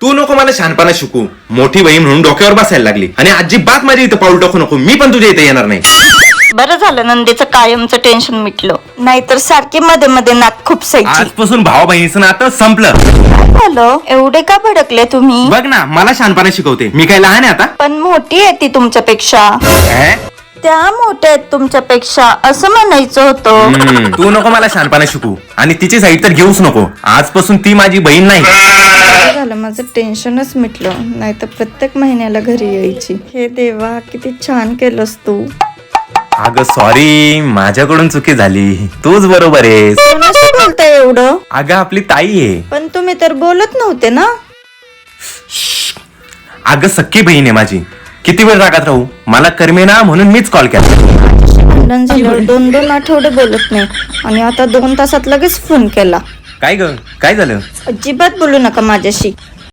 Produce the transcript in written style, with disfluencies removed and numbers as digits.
तू नको मला शहाणपणा शिकू. मोठी बहीण म्हणून डोक्यावर बसायला लागली आणि अजिबात माझ्या इथं पाऊल टाकू नको. मी पण तुझ्या इथे येणार नाही. बरं झालं नंदेचं कायमचं टेन्शन मिटलं, नाहीतर सारखी मध्ये मध्ये नाक खुपसायची. आजपासून भावा बहिणीचं नातं संपलं. काय झालं? एवढे का भडकले तुम्ही? बघ ना, मला शहाणपणा शिकवते. मी काय लहान आहे आता? पण मोठी आहे ती तुमच्यापेक्षा. त्या मोठ्या आहेत तुमच्यापेक्षा असं म्हणायचं होतं. तू नको मला शहाणपणा शिकू आणि तिची साईड तर घेऊच नको. आजपासून ती माझी बहीण नाही. बरं झालं माझं टेन्शनच मिटलं, नाहीतर प्रत्येक महिन्याला घरी यायची. हे देवा, किती छान केलंस तू. अगं सॉरी, माझ्याकडून चुकी झाली. तूच बरोबर आहेस. कोणाशी बोलताय एवढं? अगं आपली ताई आहे. पण तुम्ही तर बोलत नव्हते ना. अगं सख्खी बहीण आहे माझी. किती वेळ रागात राहू? मला करमे ना म्हणून मीच कॉल केला. भांडण झाल्यावर 2-2 आठवडे बोलत नाही आणि आता 2 तासात लगेच फोन केला. काय ग, काय झालं? अजिबात बोलू नका माझ्याशी.